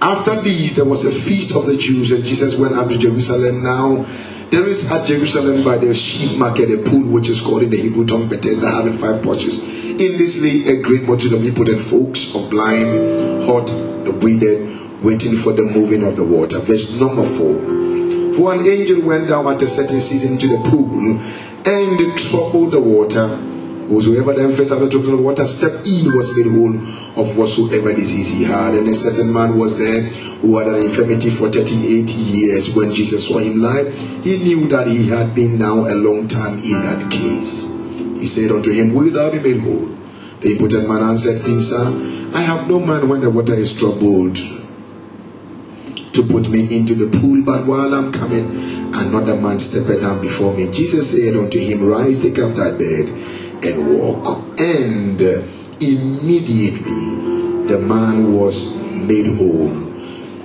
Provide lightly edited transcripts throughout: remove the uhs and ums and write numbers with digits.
After these, there was a feast of the Jews, and Jesus went up to Jerusalem. Now, there is at Jerusalem by the sheep market a pool which is called in the Hebrew tongue Bethesda, having 5 porches. In this lay a great multitude of impotent folks, of blind, hot, the withered, waiting for the moving of the water. Verse number 4. For an angel went down at a certain season into the pool and troubled the water. Whosoever then first after trouble the water stepped in was made whole of whatsoever disease he had. And a certain man was there who had an infirmity for 38 years. When Jesus saw him lie, he knew that he had been now a long time in that case. He said unto him, Will thou be made whole? The impotent man answered him, Sir, I have no man when the water is troubled to put me into the pool, but while I'm coming, another man stepped down before me. Jesus said unto him, Rise, take up thy bed, and walk. And immediately the man was made whole,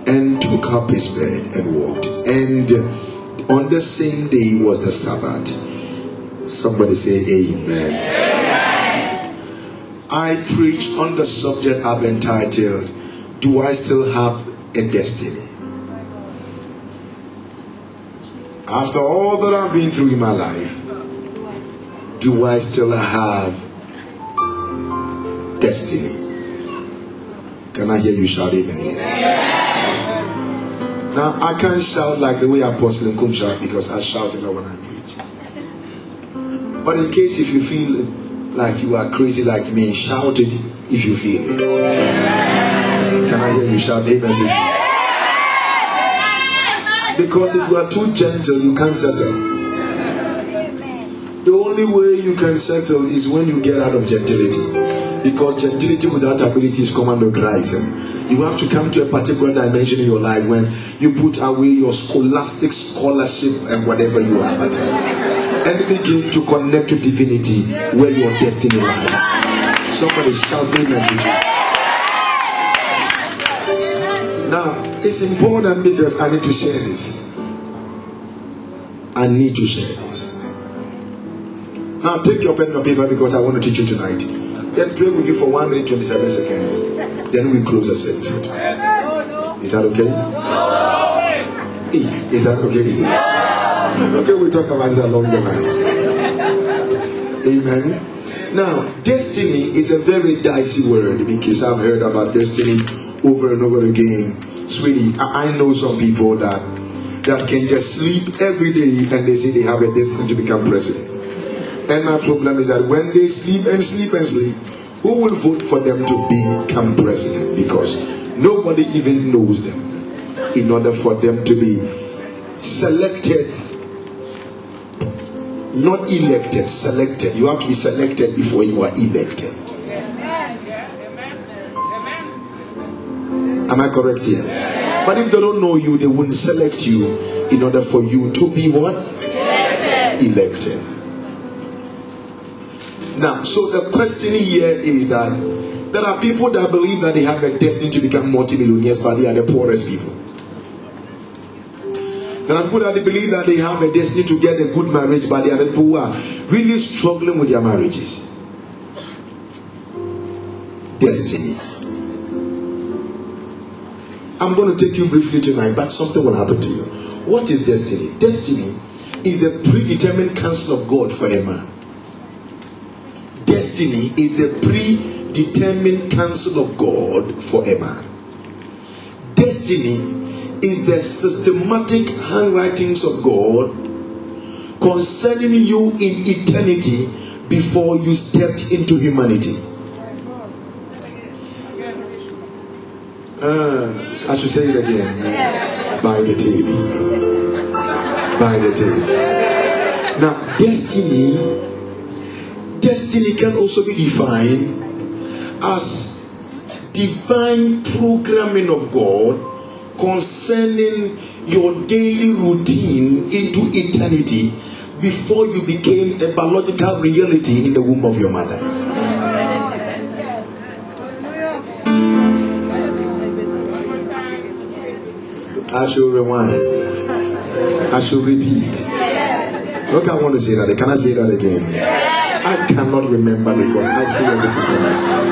and took up his bed and walked. And on the same day was the Sabbath. Somebody say amen. I preach on the subject I've entitled, Do I Still Have a Destiny? After all that I've been through in my life, do I still have destiny? Can I hear you shout amen here? Now, I can't shout like the way Apostle Nkum shout, because I shout a lot when I preach. But in case if you feel like you are crazy like me, shout it if you feel it. Can I hear you shout amen? Because if you are too gentle, you can't settle. The only way you can settle is when you get out of gentility. Because gentility without ability is command of Christ. You have to come to a particular dimension in your life when you put away your scholastic scholarship and whatever you have at time, and begin to connect to divinity where your destiny lies. Somebody shout amen to you. Now, it's important because I need to share this. I need to share this. Now take your pen and paper because I want to teach you tonight. Then pray with you for 1 minute 27 seconds. Then we close the service. Is that okay? Is that okay? Okay, we'll talk about it along the line. Amen. Now, destiny is a very dicey word because I've heard about destiny over and over again. Sweetie, I know some people that can just sleep every day and they say they have a destiny to become president. And my problem is that when they sleep and sleep and sleep, who will vote for them to become president? Because nobody even knows them. In order for them to be selected, not elected, selected. You have to be selected before you are elected. Am I correct here? But if they don't know you, they wouldn't select you in order for you to be what? Elected. Now, so the question here is that there are people that believe that they have a destiny to become multimillionaires, but they are the poorest people. There are people that they believe that they have a destiny to get a good marriage, but they are the people who are really struggling with their marriages. Destiny. I'm going to take you briefly tonight, but something will happen to you. What is destiny? Destiny is the predetermined counsel of God for a man. Destiny is the predetermined counsel of God for a man. Destiny is the systematic handwritings of God concerning you in eternity before you stepped into humanity. I should say it again. By the tape. By the tape. Now, destiny can also be defined as divine programming of God concerning your daily routine into eternity before you became a biological reality in the womb of your mother. I shall rewind. I shall repeat. Look, I want to say that. Can I say that again? I cannot remember because I say everything for myself.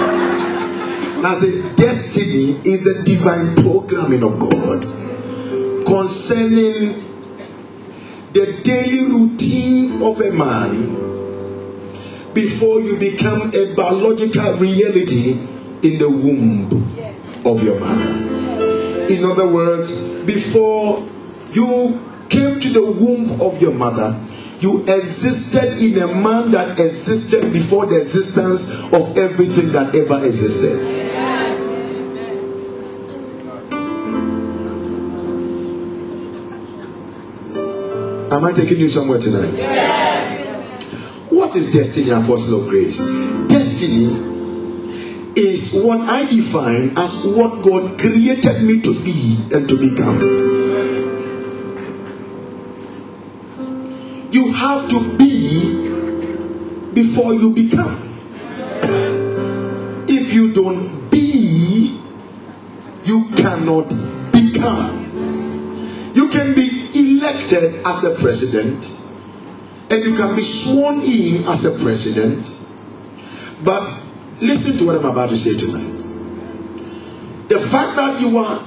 Now say, destiny is the divine programming of God concerning the daily routine of a man before you become a biological reality in the womb of your mother. In other words, before you came to the womb of your mother, you existed in a man that existed before the existence of everything that ever existed. Am I taking you somewhere tonight? What is destiny, Apostle of Grace? Destiny is what I define as what God created me to be and to become. You have to be before you become. If you don't be, you cannot become. You can be elected as a president, and you can be sworn in as a president. But listen to what I'm about to say tonight. The fact that you are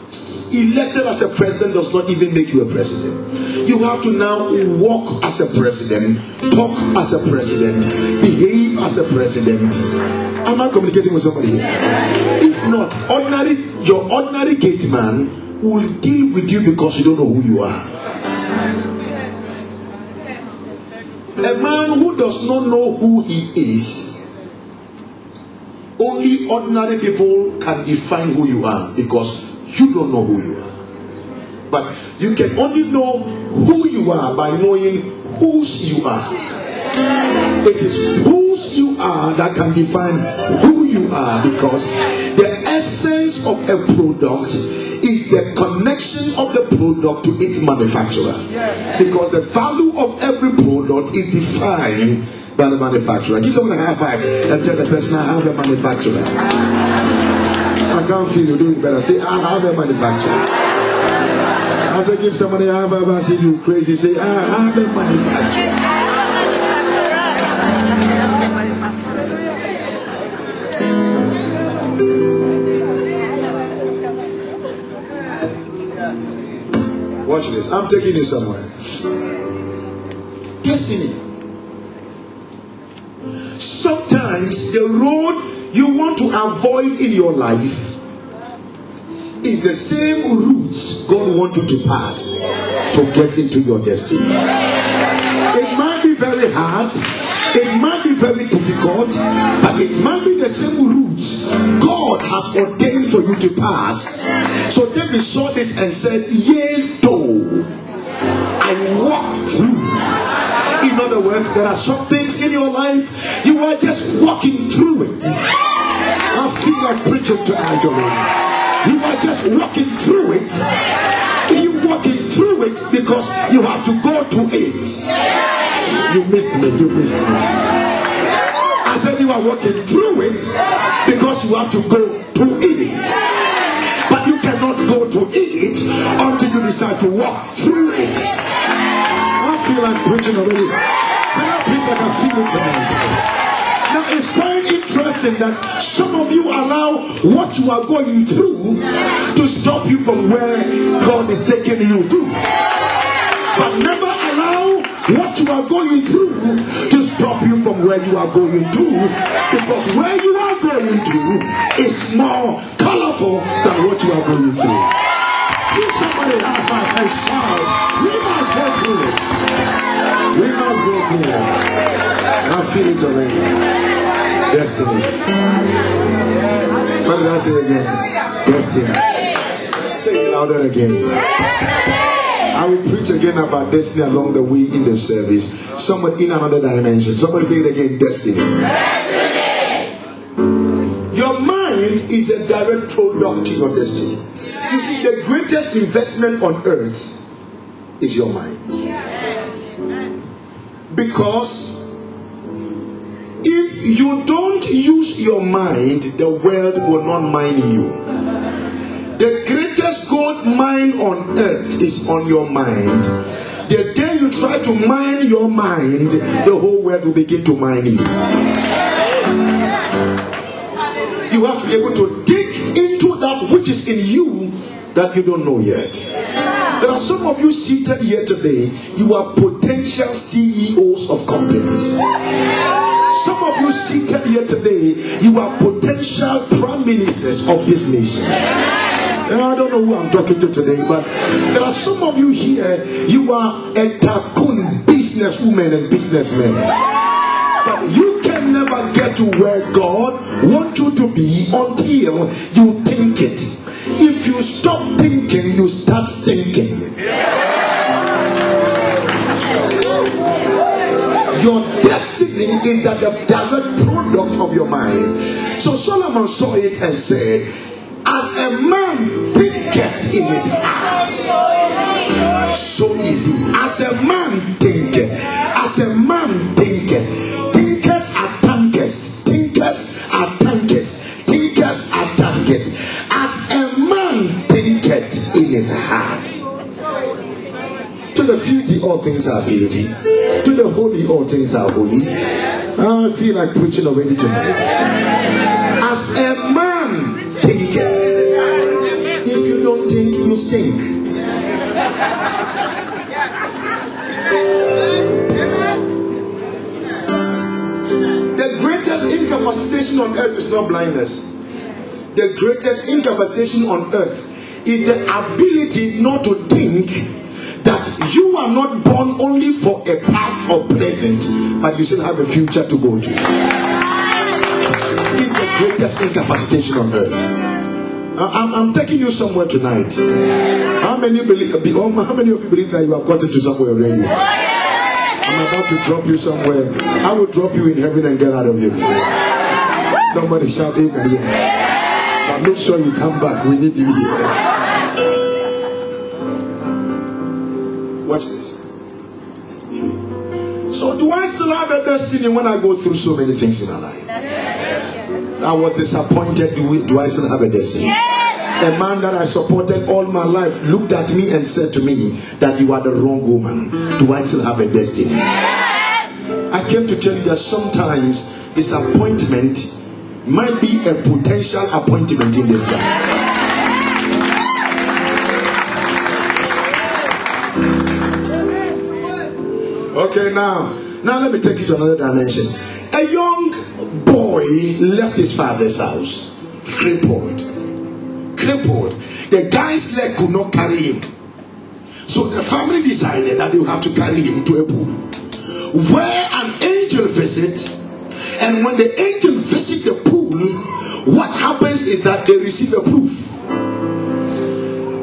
elected as a president does not even make you a president. You have to now walk as a president, talk as a president, behave as a president. Am I communicating with somebody here? If not, your ordinary gate man will deal with you because you don't know who you are. A man who does not know who he is, only ordinary people can define who you are because you don't know who you are. But you can only know who you are by knowing whose you are. It is whose you are that can define who you are, because the essence of a product is the connection of the product to its manufacturer. Because the value of every product is defined by the manufacturer. Give someone a high five and tell the person, I have a manufacturer. I can't feel you doing better. Say, I have a manufacturer. I say, give somebody a high five. I say, you crazy. Say, I have a manufacturer. Watch this. I'm taking you somewhere. Destiny. Sometimes the road you want to avoid in your life is the same route God wants you to pass to get into your destiny. It might be very hard, it might be very difficult, but it might be the same route God has ordained for you to pass. So David saw this and said, yea, though I walk through. In other words, there are some things in your life you are just walking through it. I feel like preaching tonight already. You are just walking through it. You walking through it because you have to go to it. You missed me. I said you are walking through it because you have to go to it. But you cannot go to it until you decide to walk through it. I feel like preaching already. Can I preach like I feel it tonight? Now it's quite interesting that some of you allow what you are going through to stop you from where God is taking you to. But never allow what you are going through to stop you from where you are going to, because where you are going to is more colorful than what you are going through. Give somebody a high five and shout, we must go through it. We must go through it. I feel it already. Destiny. What did I say again? Destiny. Say it louder again. I will preach again about destiny along the way in the service. Somewhere in another dimension. Somebody say it again. Destiny. Your mind is a direct product of your destiny. You see, the greatest investment on earth is your mind. Because if you don't use your mind, the world will not mind you. The greatest gold mine on earth is on your mind. The day you try to mine your mind, the whole world will begin to mine you. You have to be able to dig into that which is in you that you don't know yet. There are some of you seated here today, you are potential CEOs of companies. Some of you seated here today, you are potential prime ministers of this nation. I don't know who I'm talking to today, but there are some of you here, you are a tycoon, businesswomen and businessmen. But you can never get to where God wants you to be until you think it. If you stop thinking, you start thinking. Your destiny is that the direct product of your mind. So Solomon saw it and said, as a man thinketh in his heart, so is he. As a man thinketh, as a man thinketh. Thinkers are tankers. Thinkers are tankers. Thinkers are tankers. As a man thinketh in his heart. To the filthy, all things are filthy. To the holy, all things are holy. I feel like preaching already tonight. As a man thinketh. If you don't think, you stink. The greatest incapacitation on earth is not blindness. The greatest incapacitation on earth is the ability not to think that you are not born only for a past or present, but you still have a future to go to. It's the greatest incapacitation on earth. I'm taking you somewhere tonight. How many of you believe that you have gotten to somewhere already? I'm about to drop you somewhere. I will drop you in heaven and get out of here. Somebody shout amen here. But make sure you come back. We need you here. Watch this. So do I still have a destiny when I go through so many things in my life? I was disappointed. Do I still have a destiny? Yes. A man that I supported all my life looked at me and said to me that you are the wrong woman. Do I still have a destiny? Yes. I came to tell you that sometimes disappointment might be a potential appointment in this life. Okay, now let me take you to another dimension. A young boy left his father's house, crippled. The guy's leg could not carry him, so the family decided that they would have to carry him to a pool where an angel visit. And when the angel visit the pool, what happens is that they receive a proof.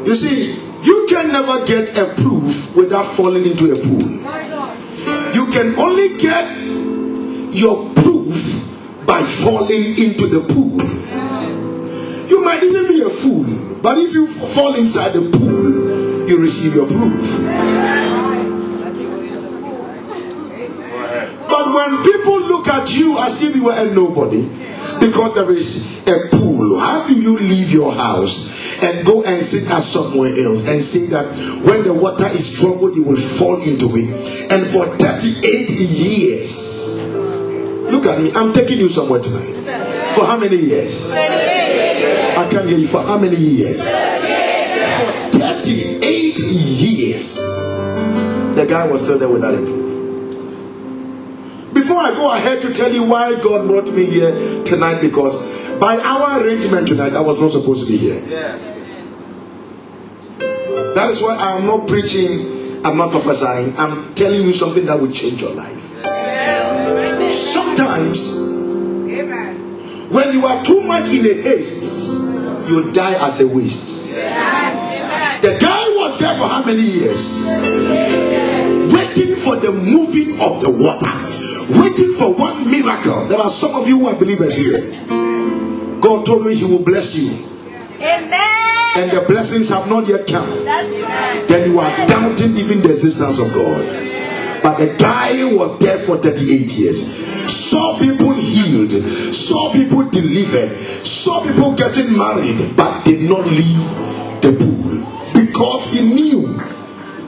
You see, you can never get a proof without falling into a pool. You can only get your proof by falling into the pool. You might even be a fool, but if you fall inside the pool, you receive your proof. But when people look at you as if you were a nobody, because there is a pool, how do you leave your house and go and sit at somewhere else and say that when the water is troubled, you will fall into it? And for 38 years, look at me, I'm taking you somewhere tonight. For how many years? I can't hear you. For how many years? For 38 years, the guy was still there without a proof. Before I go ahead to tell you why God brought me here tonight, because by our arrangement tonight, I was not supposed to be here. That is why I am not preaching, I'm not prophesying, I'm telling you something that will change your life. Sometimes, when you are too much in a haste, you die as a waste. The guy was there for how many years? Waiting for the moving of the water. Waiting for one miracle. There are some of you who are believers here. God told me He will bless you. Amen. And the blessings have not yet come. Then you are doubting even the existence of God. But the guy was dead for 38 years. Saw people healed. Saw people delivered. Saw people getting married. But did not leave the pool. Because he knew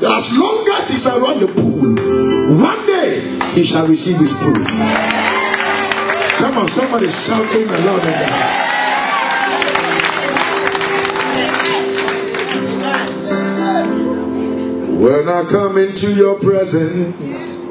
that as long as he's around the pool, one day he shall receive his proof. Come on, somebody shout amen loud and loud. When I come into your presence,